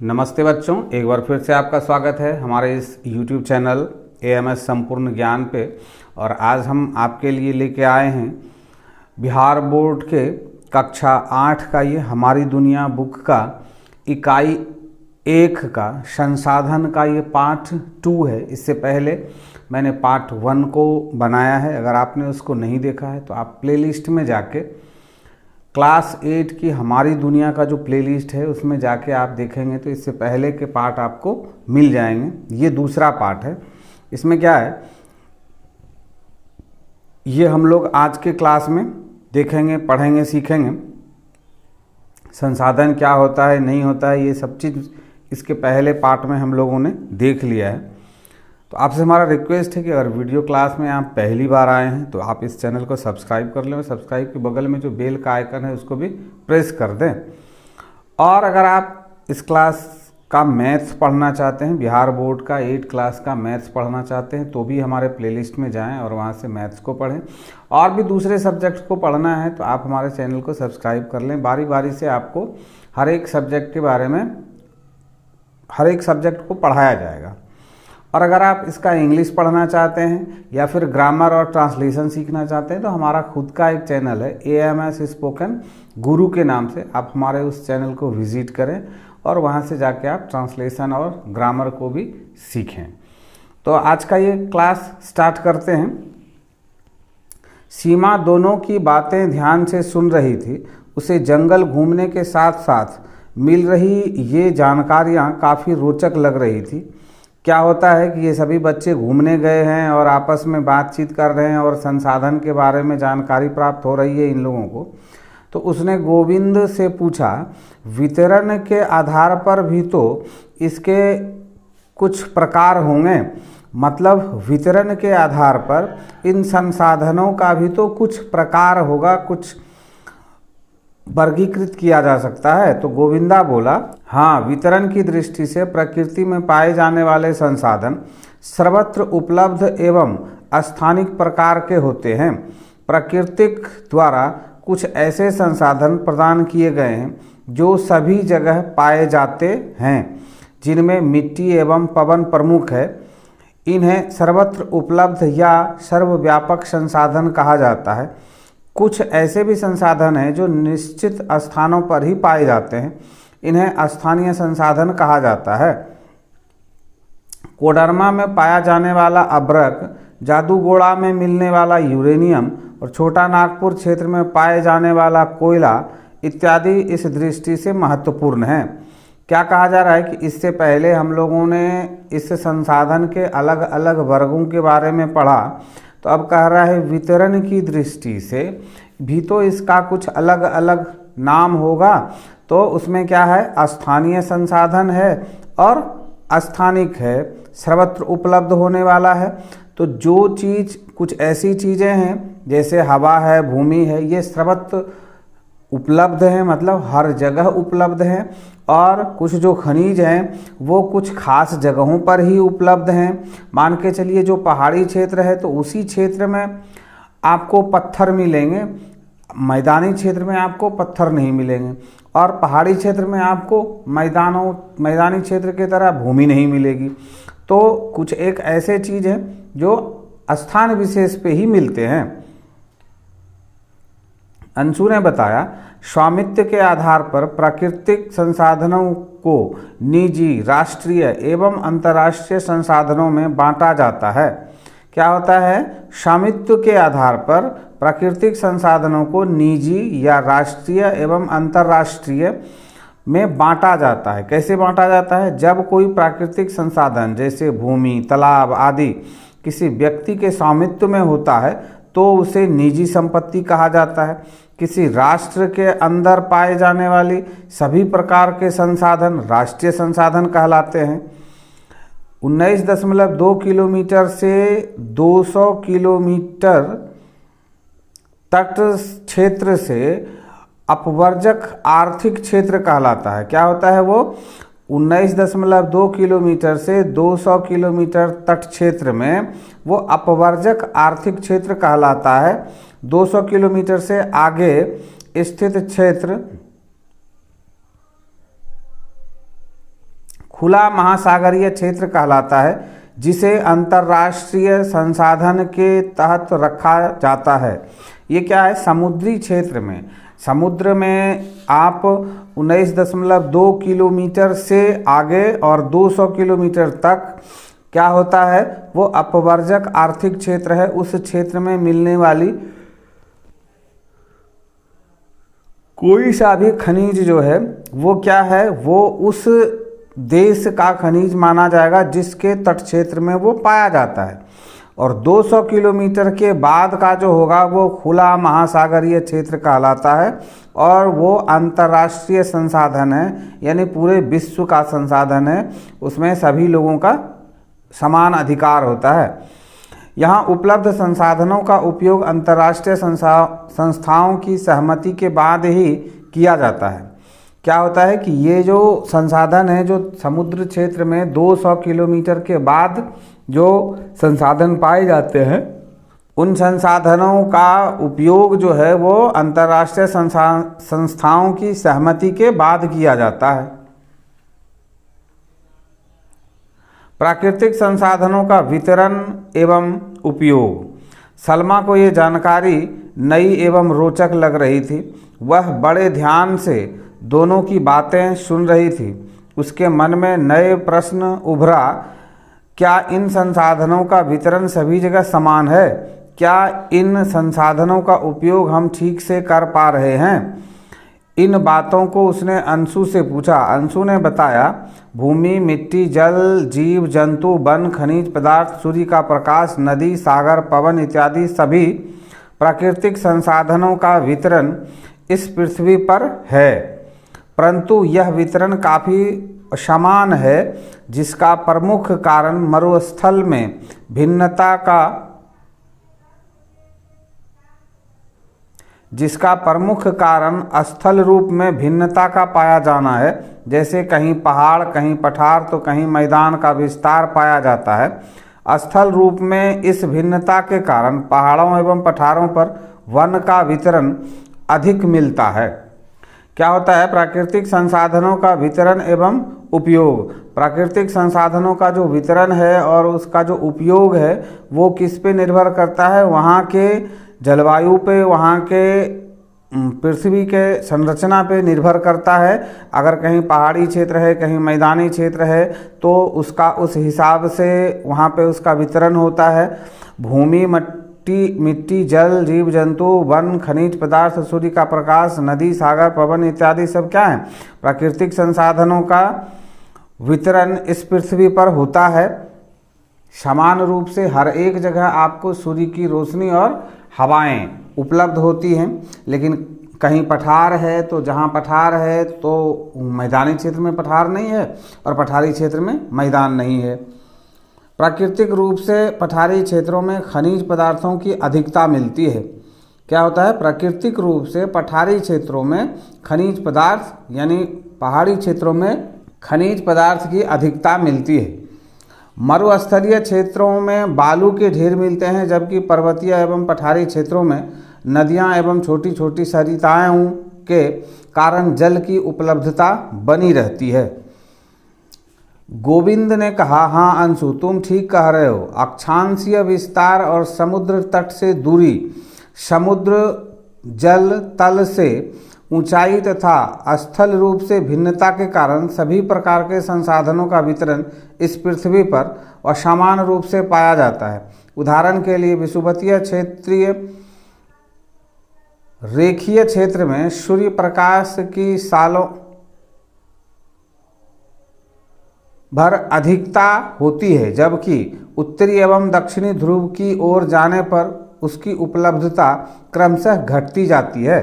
नमस्ते बच्चों, एक बार फिर से आपका स्वागत है हमारे इस YouTube चैनल AMS संपूर्ण ज्ञान पे। और आज हम आपके लिए लेके आए हैं बिहार बोर्ड के कक्षा 8 का ये हमारी दुनिया बुक का इकाई 1 का संसाधन का ये पार्ट 2 है। इससे पहले मैंने पार्ट 1 को बनाया है। अगर आपने उसको नहीं देखा है तो आप प्लेलिस्ट में जाके क्लास 8 की हमारी दुनिया का जो प्लेलिस्ट है उसमें जाके आप देखेंगे तो इससे पहले के पार्ट आपको मिल जाएंगे। ये दूसरा पार्ट है। इसमें क्या है, ये हम लोग आज के क्लास में देखेंगे, पढ़ेंगे, सीखेंगे। संसाधन क्या होता है, नहीं होता है, ये सब चीज़ इसके पहले पार्ट में हम लोगों ने देख लिया है। तो आपसे हमारा रिक्वेस्ट है कि अगर वीडियो क्लास में आप पहली बार आए हैं तो आप इस चैनल को सब्सक्राइब कर लें और सब्सक्राइब के बगल में जो बेल का आइकन है उसको भी प्रेस कर दें। और अगर आप इस क्लास का मैथ्स पढ़ना चाहते हैं, बिहार बोर्ड का 8 क्लास का मैथ्स पढ़ना चाहते हैं, तो भी हमारे प्लेलिस्ट में जाएं और वहां से मैथ्स को पढ़ें। और भी दूसरे सब्जेक्ट को पढ़ना है तो आप हमारे चैनल को सब्सक्राइब कर लें। बारी बारी से आपको हर एक सब्जेक्ट के बारे में, हर एक सब्जेक्ट को पढ़ाया जाएगा। और अगर आप इसका इंग्लिश पढ़ना चाहते हैं या फिर ग्रामर और ट्रांसलेशन सीखना चाहते हैं तो हमारा खुद का एक चैनल है AMS स्पोकन गुरु के नाम से। आप हमारे उस चैनल को विजिट करें और वहां से जाके आप ट्रांसलेशन और ग्रामर को भी सीखें। तो आज का ये क्लास स्टार्ट करते हैं। सीमा दोनों की बातें ध्यान से सुन रही थी। उसे जंगल घूमने के साथ साथ मिल रही ये जानकारियाँ काफ़ी रोचक लग रही थी। क्या होता है कि ये सभी बच्चे घूमने गए हैं और आपस में बातचीत कर रहे हैं और संसाधन के बारे में जानकारी प्राप्त हो रही है इन लोगों को। तो उसने गोविंद से पूछा, वितरण के आधार पर भी तो इसके कुछ प्रकार होंगे? मतलब वितरण के आधार पर इन संसाधनों का भी तो कुछ प्रकार होगा, कुछ वर्गीकृत किया जा सकता है। तो गोविंदा बोला, हाँ, वितरण की दृष्टि से प्रकृति में पाए जाने वाले संसाधन सर्वत्र उपलब्ध एवं स्थानिक प्रकार के होते हैं। प्राकृतिक द्वारा कुछ ऐसे संसाधन प्रदान किए गए हैं जो सभी जगह पाए जाते हैं, जिनमें मिट्टी एवं पवन प्रमुख है। इन्हें सर्वत्र उपलब्ध या सर्वव्यापक संसाधन कहा जाता है। कुछ ऐसे भी संसाधन हैं जो निश्चित स्थानों पर ही पाए जाते हैं। इन्हें स्थानीय संसाधन कहा जाता है। कोडरमा में पाया जाने वाला अब्रक, जादूगोड़ा में मिलने वाला यूरेनियम और छोटा नागपुर क्षेत्र में पाए जाने वाला कोयला इत्यादि इस दृष्टि से महत्वपूर्ण है। क्या कहा जा रहा है कि इससे पहले हम लोगों ने इस संसाधन के अलग अलग वर्गों के बारे में पढ़ा, तो अब कह रहा है वितरण की दृष्टि से भी तो इसका कुछ अलग अलग नाम होगा। तो उसमें क्या है, स्थानीय संसाधन है और अस्थानिक है, सर्वत्र उपलब्ध होने वाला है। तो जो चीज़, कुछ ऐसी चीज़ें हैं जैसे हवा है, भूमि है, ये सर्वत्र उपलब्ध हैं, मतलब हर जगह उपलब्ध हैं। और कुछ जो खनिज हैं वो कुछ खास जगहों पर ही उपलब्ध हैं। मान के चलिए जो पहाड़ी क्षेत्र है तो उसी क्षेत्र में आपको पत्थर मिलेंगे, मैदानी क्षेत्र में आपको पत्थर नहीं मिलेंगे। और पहाड़ी क्षेत्र में आपको मैदानी क्षेत्र की तरह भूमि नहीं मिलेगी। तो कुछ एक ऐसे चीज़ हैं जो स्थान विशेष पे ही मिलते हैं। अंशु ने बताया, स्वामित्व के आधार पर प्राकृतिक संसाधनों को निजी, राष्ट्रीय एवं अंतर्राष्ट्रीय संसाधनों में बांटा जाता है। क्या होता है, स्वामित्व के आधार पर प्राकृतिक संसाधनों को निजी या राष्ट्रीय एवं अंतर्राष्ट्रीय में बांटा जाता है। कैसे बांटा जाता है? जब कोई प्राकृतिक संसाधन जैसे भूमि, तालाब आदि किसी व्यक्ति के स्वामित्व में होता है तो उसे निजी संपत्ति कहा जाता है। किसी राष्ट्र के अंदर पाए जाने वाली सभी प्रकार के संसाधन राष्ट्रीय संसाधन कहलाते हैं। 19.2 किलोमीटर से 200 किलोमीटर तट क्षेत्र से अपवर्जक आर्थिक क्षेत्र कहलाता है। क्या होता है वो? 19.2 किलोमीटर से 200 किलोमीटर तट क्षेत्र में वो अपवर्जक आर्थिक क्षेत्र कहलाता है। 200 किलोमीटर से आगे स्थित क्षेत्र खुला महासागरीय क्षेत्र कहलाता है, जिसे अंतर्राष्ट्रीय संसाधन के तहत रखा जाता है। ये क्या है? समुद्री क्षेत्र में, समुद्र में आप 19.2 किलोमीटर से आगे और 200 किलोमीटर तक क्या होता है, वो अपवर्जक आर्थिक क्षेत्र है। उस क्षेत्र में मिलने वाली कोई सा भी खनिज जो है वो क्या है, वो उस देश का खनिज माना जाएगा जिसके तट क्षेत्र में वो पाया जाता है। और 200 किलोमीटर के बाद का जो होगा वो खुला महासागरीय क्षेत्र कहलाता है और वो अंतर्राष्ट्रीय संसाधन है, यानी पूरे विश्व का संसाधन है, उसमें सभी लोगों का समान अधिकार होता है। यहाँ उपलब्ध संसाधनों का उपयोग अंतर्राष्ट्रीय संस्थाओं की सहमति के बाद ही किया जाता है। क्या होता है कि ये जो संसाधन है, जो समुद्र क्षेत्र में 200 किलोमीटर के बाद जो संसाधन पाए जाते हैं, उन संसाधनों का उपयोग जो है वो अंतर्राष्ट्रीय संस्थाओं की सहमति के बाद किया जाता है। प्राकृतिक संसाधनों का वितरण एवं उपयोग। सलमा को ये जानकारी नई एवं रोचक लग रही थी। वह बड़े ध्यान से दोनों की बातें सुन रही थी। उसके मन में नए प्रश्न उभरा। क्या इन संसाधनों का वितरण सभी जगह समान है? क्या इन संसाधनों का उपयोग हम ठीक से कर पा रहे हैं? इन बातों को उसने अंशु से पूछा। अंशु ने बताया, भूमि, मिट्टी, जल, जीव जंतु, वन, खनिज पदार्थ, सूर्य का प्रकाश, नदी, सागर, पवन इत्यादि सभी प्राकृतिक संसाधनों का वितरण इस पृथ्वी पर है, परंतु यह वितरण काफ़ी असमान है, जिसका प्रमुख कारण मरुस्थल में भिन्नता का स्थल रूप में भिन्नता का पाया जाना है। जैसे कहीं पहाड़, कहीं पठार तो कहीं मैदान का विस्तार पाया जाता है। स्थल रूप में इस भिन्नता के कारण पहाड़ों एवं पठारों पर वन का वितरण अधिक मिलता है। क्या होता है? प्राकृतिक संसाधनों का वितरण एवं उपयोग। प्राकृतिक संसाधनों का जो वितरण है और उसका जो उपयोग है वो किस पे निर्भर करता है? वहाँ के जलवायु पे, वहाँ के पृथ्वी के संरचना पे निर्भर करता है। अगर कहीं पहाड़ी क्षेत्र है, कहीं मैदानी क्षेत्र है, तो उसका उस हिसाब से वहाँ पे उसका वितरण होता है। भूमि, मिट्टी, जल, जीव जंतु, वन, खनिज पदार्थ, सूर्य का प्रकाश, नदी, सागर, पवन इत्यादि सब क्या है? प्राकृतिक संसाधनों का वितरण इस पृथ्वी पर होता है। समान रूप से हर एक जगह आपको सूर्य की रोशनी और हवाएं उपलब्ध होती हैं, लेकिन कहीं पठार है तो जहाँ पठार है तो मैदानी क्षेत्र में पठार नहीं है और पठारी क्षेत्र में मैदान नहीं है। प्राकृतिक रूप से पठारी क्षेत्रों में खनिज पदार्थों की अधिकता मिलती है। क्या होता है? प्राकृतिक रूप से पठारी क्षेत्रों में खनिज पदार्थ, यानी पहाड़ी क्षेत्रों में खनिज पदार्थ की अधिकता मिलती है। मरुस्थलीय क्षेत्रों में बालू के ढेर मिलते हैं, जबकि पर्वतीय एवं पठारी क्षेत्रों में नदियां एवं छोटी छोटी सरिताओं के कारण जल की उपलब्धता बनी रहती है। गोविंद ने कहा, हाँ अंशु, तुम ठीक कह रहे हो। अक्षांशीय विस्तार और समुद्र तट से दूरी, समुद्र जल तल से ऊंचाई तथा स्थल रूप से भिन्नता के कारण सभी प्रकार के संसाधनों का वितरण इस पृथ्वी पर असमान रूप से पाया जाता है। उदाहरण के लिए विषुवतीय क्षेत्रीय रेखीय क्षेत्र में सूर्य प्रकाश की सालों भर अधिकता होती है, जबकि उत्तरी एवं दक्षिणी ध्रुव की ओर जाने पर उसकी उपलब्धता क्रमशः घटती जाती है।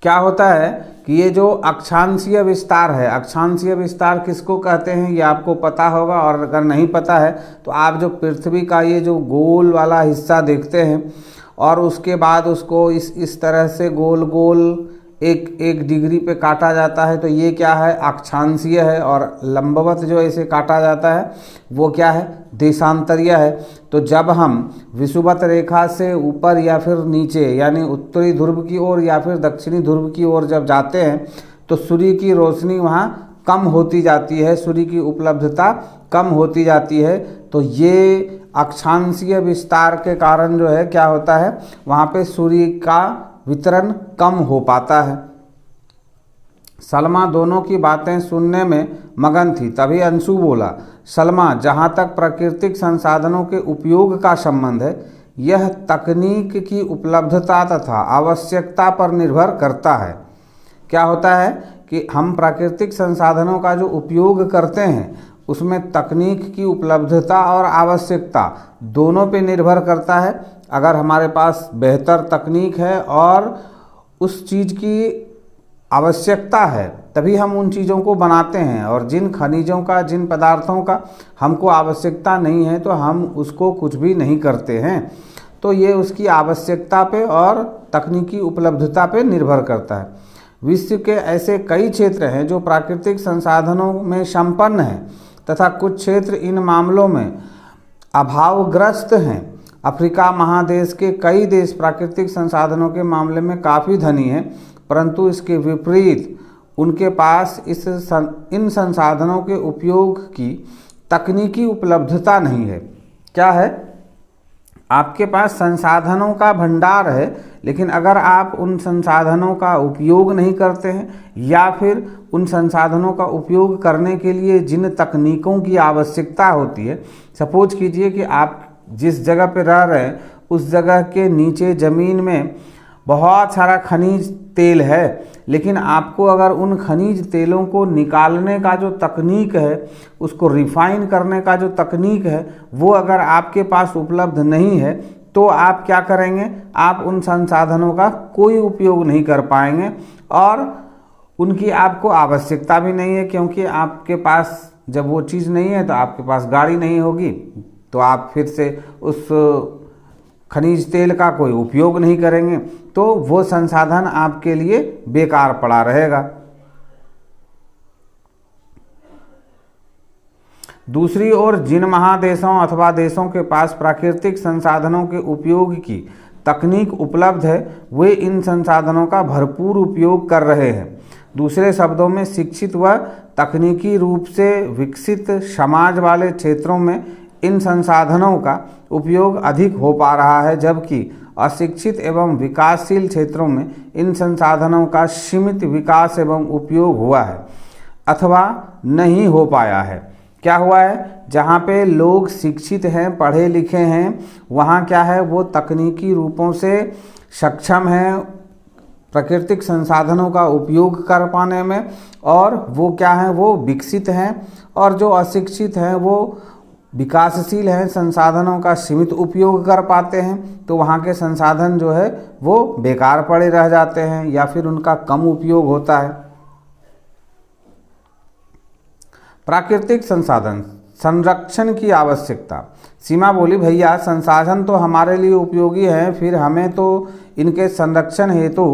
क्या होता है कि ये जो अक्षांशीय विस्तार है, अक्षांशीय विस्तार किसको कहते हैं ये आपको पता होगा, और अगर नहीं पता है तो आप जो पृथ्वी का ये जो गोल वाला हिस्सा देखते हैं और उसके बाद उसको इस तरह से गोल गोल एक डिग्री पे काटा जाता है, तो ये क्या है? अक्षांशीय है। और लंबवत जो इसे काटा जाता है वो क्या है? देशांतरीय है। तो जब हम विषुवत रेखा से ऊपर या फिर नीचे, यानी उत्तरी ध्रुव की ओर या फिर दक्षिणी ध्रुव की ओर जब जाते हैं तो सूर्य की रोशनी वहाँ कम होती जाती है, सूर्य की उपलब्धता कम होती जाती है। तो ये अक्षांशीय विस्तार के कारण जो है क्या होता है, वहाँ पे सूर्य का वितरण कम हो पाता है। सलमा दोनों की बातें सुनने में मगन थी। तभी अंशु बोला, सलमा, जहाँ तक प्राकृतिक संसाधनों के उपयोग का संबंध है, यह तकनीक की उपलब्धता तथा आवश्यकता पर निर्भर करता है। क्या होता है कि हम प्राकृतिक संसाधनों का जो उपयोग करते हैं उसमें तकनीक की उपलब्धता और आवश्यकता दोनों पे निर्भर करता है। अगर हमारे पास बेहतर तकनीक है और उस चीज़ की आवश्यकता है तभी हम उन चीज़ों को बनाते हैं, और जिन खनिजों का, जिन पदार्थों का हमको आवश्यकता नहीं है तो हम उसको कुछ भी नहीं करते हैं। तो ये उसकी आवश्यकता पे और तकनीकी उपलब्धता पे निर्भर करता है। विश्व के ऐसे कई क्षेत्र हैं जो प्राकृतिक संसाधनों में संपन्न हैं तथा कुछ क्षेत्र इन मामलों में अभावग्रस्त हैं। अफ्रीका महादेश के कई देश प्राकृतिक संसाधनों के मामले में काफ़ी धनी हैं, परंतु इसके विपरीत उनके पास इन संसाधनों के उपयोग की तकनीकी उपलब्धता नहीं है। क्या है, आपके पास संसाधनों का भंडार है, लेकिन अगर आप उन संसाधनों का उपयोग नहीं करते हैं या फिर उन संसाधनों का उपयोग करने के लिए जिन तकनीकों की आवश्यकता होती है, सपोज कीजिए कि आप जिस जगह पे रह रहे हैं उस जगह के नीचे ज़मीन में बहुत सारा खनिज तेल है, लेकिन आपको अगर उन खनिज तेलों को निकालने का जो तकनीक है, उसको रिफाइन करने का जो तकनीक है, वो अगर आपके पास उपलब्ध नहीं है तो आप क्या करेंगे, आप उन संसाधनों का कोई उपयोग नहीं कर पाएंगे और उनकी आपको आवश्यकता भी नहीं है, क्योंकि आपके पास जब वो चीज़ नहीं है तो आपके पास गाड़ी नहीं होगी, तो आप फिर से उस खनिज तेल का कोई उपयोग नहीं करेंगे, तो वो संसाधन आपके लिए बेकार पड़ा रहेगा। दूसरी ओर जिन महादेशों अथवा देशों के पास प्राकृतिक संसाधनों के उपयोग की तकनीक उपलब्ध है, वे इन संसाधनों का भरपूर उपयोग कर रहे हैं। दूसरे शब्दों में, शिक्षित व तकनीकी रूप से विकसित समाज वाले क्षेत्रों में इन संसाधनों का उपयोग अधिक हो पा रहा है, जबकि अशिक्षित एवं विकासशील क्षेत्रों में इन संसाधनों का सीमित विकास एवं उपयोग हुआ है अथवा नहीं हो पाया है। क्या हुआ है, जहाँ पे लोग शिक्षित हैं, पढ़े लिखे हैं, वहाँ क्या है, वो तकनीकी रूपों से सक्षम हैं प्राकृतिक संसाधनों का उपयोग कर पाने में, और वो क्या है, वो विकसित हैं। और जो अशिक्षित हैं वो विकासशील हैं, संसाधनों का सीमित उपयोग कर पाते हैं, तो वहाँ के संसाधन जो है वो बेकार पड़े रह जाते हैं या फिर उनका कम उपयोग होता है। प्राकृतिक संसाधन संरक्षण की आवश्यकता। सीमा बोली, भैया संसाधन तो हमारे लिए उपयोगी हैं, फिर हमें तो इनके संरक्षण हेतु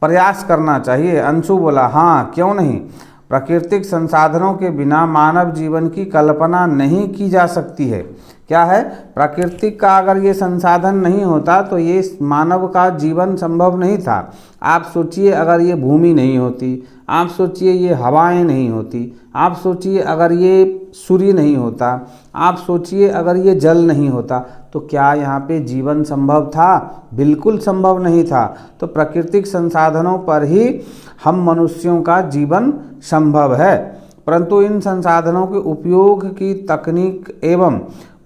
प्रयास करना चाहिए। अंशु बोला, हाँ क्यों नहीं, प्राकृतिक संसाधनों के बिना मानव जीवन की कल्पना नहीं की जा सकती है। क्या है, प्राकृतिक का अगर ये संसाधन नहीं होता तो ये मानव का जीवन संभव नहीं था। आप सोचिए अगर ये भूमि नहीं होती, आप सोचिए ये हवाएं नहीं होती, आप सोचिए अगर ये सूर्य नहीं होता, आप सोचिए अगर ये जल नहीं होता, तो क्या यहाँ पे जीवन संभव था? बिल्कुल संभव नहीं था। तो प्राकृतिक संसाधनों पर ही हम मनुष्यों का जीवन संभव है, परंतु इन संसाधनों के उपयोग की तकनीक एवं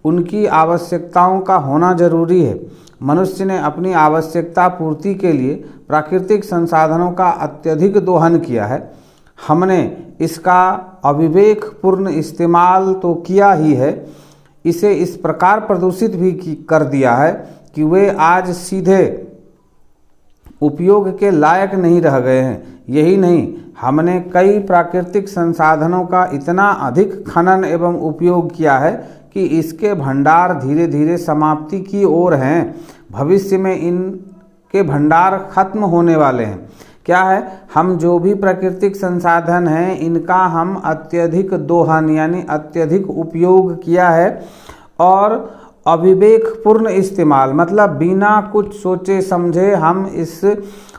उनकी आवश्यकताओं का होना जरूरी है। मनुष्य ने अपनी आवश्यकता पूर्ति के लिए प्राकृतिक संसाधनों का अत्यधिक दोहन किया है। हमने इसका अविवेकपूर्ण इस्तेमाल तो किया ही है, इसे इस प्रकार प्रदूषित भी कर दिया है कि वे आज सीधे उपयोग के लायक नहीं रह गए हैं। यही नहीं, हमने कई प्राकृतिक संसाधनों का इतना अधिक खनन एवं उपयोग किया है कि इसके भंडार धीरे धीरे समाप्ति की ओर हैं। भविष्य में इनके भंडार खत्म होने वाले हैं। क्या है, हम जो भी प्राकृतिक संसाधन हैं इनका हम अत्यधिक दोहन यानी अत्यधिक उपयोग किया है, और अविवेकपूर्ण इस्तेमाल मतलब बिना कुछ सोचे समझे हम इस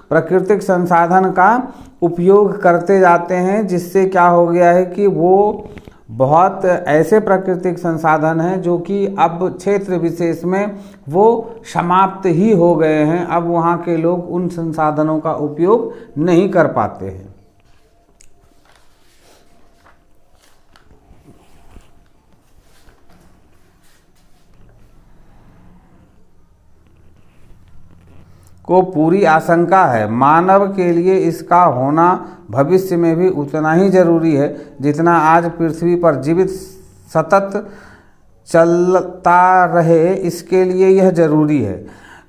प्राकृतिक संसाधन का उपयोग करते जाते हैं, जिससे क्या हो गया है कि वो बहुत ऐसे प्राकृतिक संसाधन हैं जो कि अब क्षेत्र विशेष में वो समाप्त ही हो गए हैं। अब वहाँ के लोग उन संसाधनों का उपयोग नहीं कर पाते हैं। को पूरी आशंका है मानव के लिए इसका होना भविष्य में भी उतना ही जरूरी है जितना आज पृथ्वी पर जीवित सतत चलता रहे। इसके लिए यह जरूरी है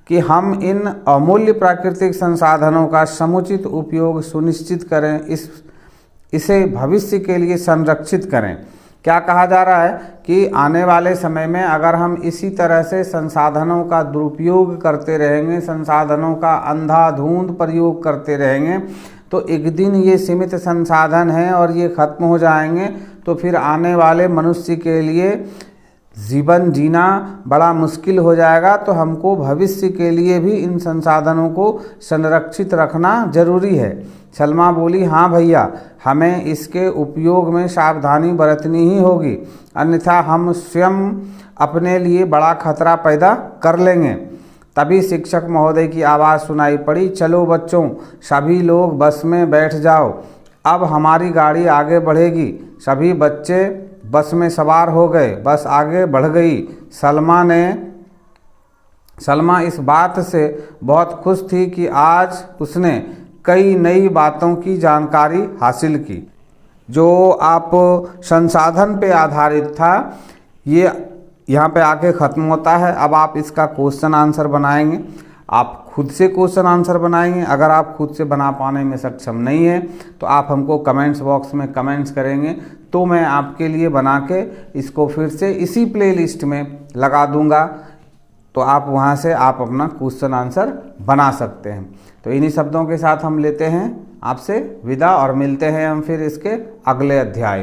कि हम इन अमूल्य प्राकृतिक संसाधनों का समुचित उपयोग सुनिश्चित करें, इसे भविष्य के लिए संरक्षित करें। क्या कहा जा रहा है कि आने वाले समय में अगर हम इसी तरह से संसाधनों का दुरुपयोग करते रहेंगे, संसाधनों का अंधाधुंध प्रयोग करते रहेंगे, तो एक दिन ये सीमित संसाधन हैं और ये खत्म हो जाएंगे। तो फिर आने वाले मनुष्य के लिए जीवन जीना बड़ा मुश्किल हो जाएगा। तो हमको भविष्य के लिए भी इन संसाधनों को संरक्षित रखना जरूरी है। सलमा बोली, हाँ भैया, हमें इसके उपयोग में सावधानी बरतनी ही होगी, अन्यथा हम स्वयं अपने लिए बड़ा खतरा पैदा कर लेंगे। तभी शिक्षक महोदय की आवाज़ सुनाई पड़ी, चलो बच्चों, सभी लोग बस में बैठ जाओ, अब हमारी गाड़ी आगे बढ़ेगी। सभी बच्चे बस में सवार हो गए, बस आगे बढ़ गई। सलमा इस बात से बहुत खुश थी कि आज उसने कई नई बातों की जानकारी हासिल की। जो आप संसाधन पे आधारित था, ये यहाँ पे आके ख़त्म होता है। अब आप इसका क्वेश्चन आंसर बनाएंगे, आप खुद से क्वेश्चन आंसर बनाएंगे। अगर आप खुद से बना पाने में सक्षम नहीं है तो आप हमको कमेंट्स बॉक्स में कमेंट्स करेंगे, तो मैं आपके लिए बना के इसको फिर से इसी प्लेलिस्ट में लगा दूंगा, तो आप वहाँ से आप अपना क्वेश्चन आंसर बना सकते हैं। तो इन्हीं शब्दों के साथ हम लेते हैं आपसे विदा और मिलते हैं हम फिर इसके अगले अध्याय में।